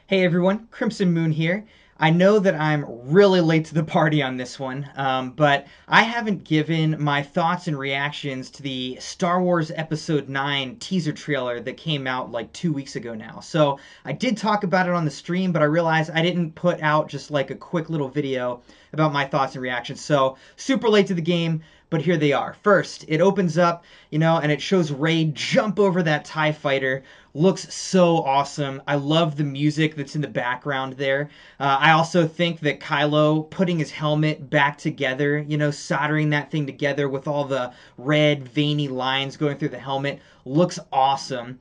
Hey everyone, Crimson Moon here. I know that I'm really late to the party on this one, but I haven't given my thoughts and reactions to the Star Wars Episode 9 teaser trailer that came out like 2 weeks ago now. So I did talk about it on the stream, but I realized I didn't put out just like a quick little video about my thoughts and reactions. So super late to the game, but here they are. First, it opens up, and it shows Rey jump over that TIE fighter. Looks so awesome. I love the music that's in the background there. I also think that Kylo putting his helmet back together, soldering that thing together with all the red veiny lines going through the helmet, looks awesome.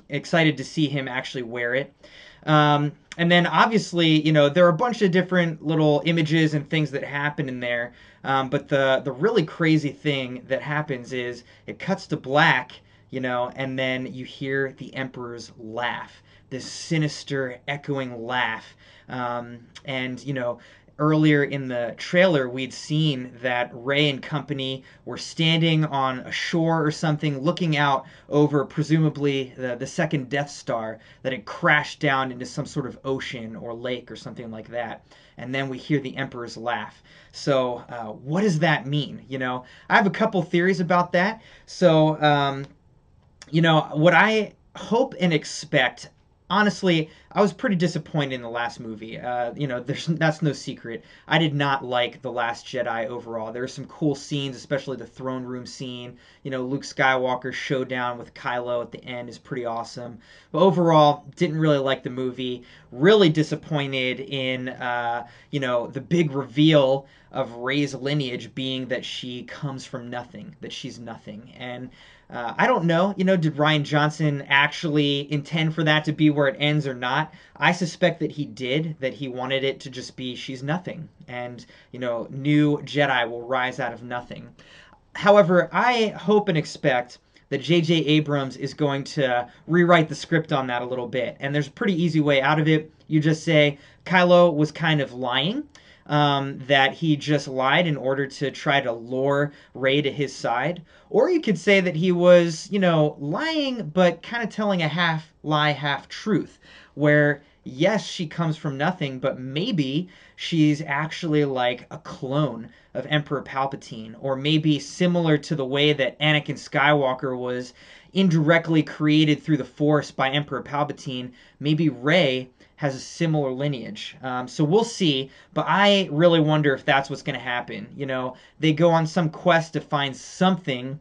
Excited to see him actually wear it. And then obviously, there are a bunch of different little images and things that happen in there. But the really crazy thing that happens is it cuts to black, and then you hear the Emperor's laugh, this sinister, echoing laugh. And earlier in the trailer, we'd seen that Rey and company were standing on a shore or something, looking out over presumably the second Death Star that had crashed down into some sort of ocean or lake or something like that. And then we hear the Emperor's laugh. So, what does that mean? I have a couple theories about that. So, what I hope and expect, honestly, I was pretty disappointed in the last movie. That's no secret. I did not like The Last Jedi overall. There were some cool scenes, especially the throne room scene. Luke Skywalker's showdown with Kylo at the end is pretty awesome. But overall, didn't really like the movie. Really disappointed in, the big reveal of Rey's lineage being that she comes from nothing, that she's nothing. And I don't know, did Rian Johnson actually intend for that to be where it ends or not? I suspect that he did, that he wanted it to just be she's nothing. And, new Jedi will rise out of nothing. However, I hope and expect that J.J. Abrams is going to rewrite the script on that a little bit. And there's a pretty easy way out of it. You just say Kylo was kind of lying, that he just lied in order to try to lure Rey to his side. Or you could say that he was, lying, but kind of telling a half lie, half truth, where yes, she comes from nothing, but maybe she's actually like a clone of Emperor Palpatine, or maybe similar to the way that Anakin Skywalker was indirectly created through the Force by Emperor Palpatine. Maybe Rey has a similar lineage. So we'll see, but I really wonder if that's what's going to happen. They go on some quest to find something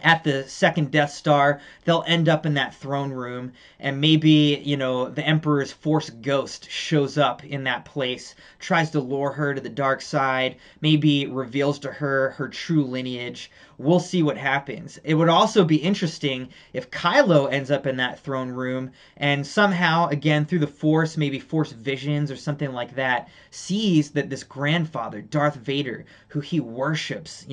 at the second Death Star. They'll end up in that throne room, and maybe, the Emperor's Force ghost shows up in that place, tries to lure her to the dark side, maybe reveals to her her true lineage. We'll see what happens. It would also be interesting if Kylo ends up in that throne room and somehow, again, through the Force, maybe Force visions or something like that, sees that this grandfather, Darth Vader, who he worships,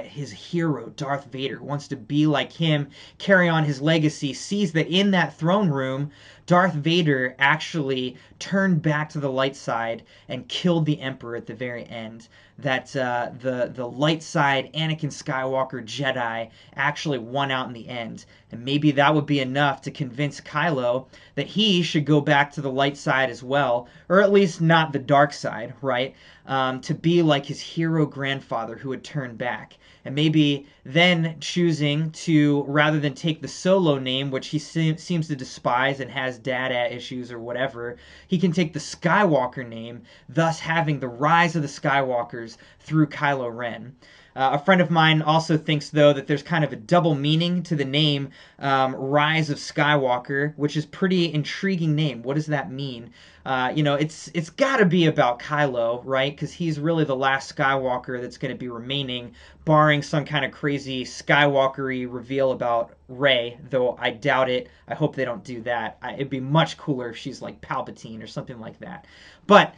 his hero, Darth Vader, wants to be like him, carry on his legacy, sees that in that throne room, Darth Vader actually turned back to the light side and killed the Emperor at the very end. That the light side Anakin Skywalker Jedi actually won out in the end. And maybe that would be enough to convince Kylo that he should go back to the light side as well, or at least not the dark side, right? To be like his hero grandfather who had turned back. And maybe then choosing to, rather than take the Solo name, which he seems to despise and has dad issues or whatever, he can take the Skywalker name, thus having the rise of the Skywalkers through Kylo Ren. A friend of mine also thinks, though, that there's kind of a double meaning to the name Rise of Skywalker, which is pretty intriguing name. What does that mean? It's got to be about Kylo, right? Because he's really the last Skywalker that's going to be remaining, barring some kind of crazy Skywalker-y reveal about Rey, though I doubt it. I hope they don't do that. It'd be much cooler if she's like Palpatine or something like that. But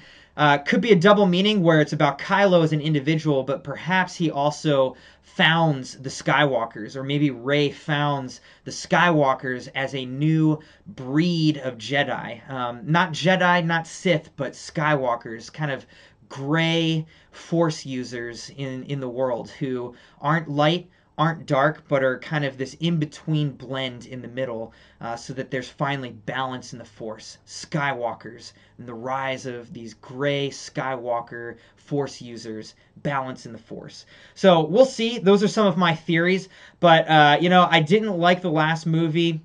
could be a double meaning where it's about Kylo as an individual, but perhaps he also founds the Skywalkers, or maybe Rey founds the Skywalkers as a new breed of Jedi. Not Jedi, not Sith, but Skywalkers, kind of gray Force users in the world who aren't light aren't dark but are kind of this in-between blend in the middle, so that there's finally balance in the Force. Skywalkers and the rise of these gray Skywalker Force users, balance in the Force. So we'll see. Those are some of my theories, but I didn't like the last movie.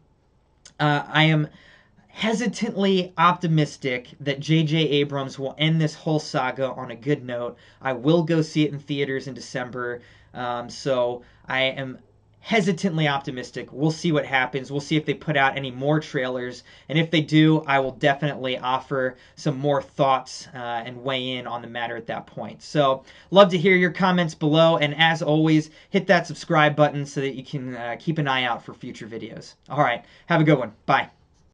I am hesitantly optimistic that J.J. Abrams will end this whole saga on a good note. I will go see it in theaters in December, so I am hesitantly optimistic. We'll see what happens. We'll see if they put out any more trailers, and if they do, I will definitely offer some more thoughts and weigh in on the matter at that point. So, love to hear your comments below, and as always, hit that subscribe button so that you can keep an eye out for future videos. All right, have a good one. Bye.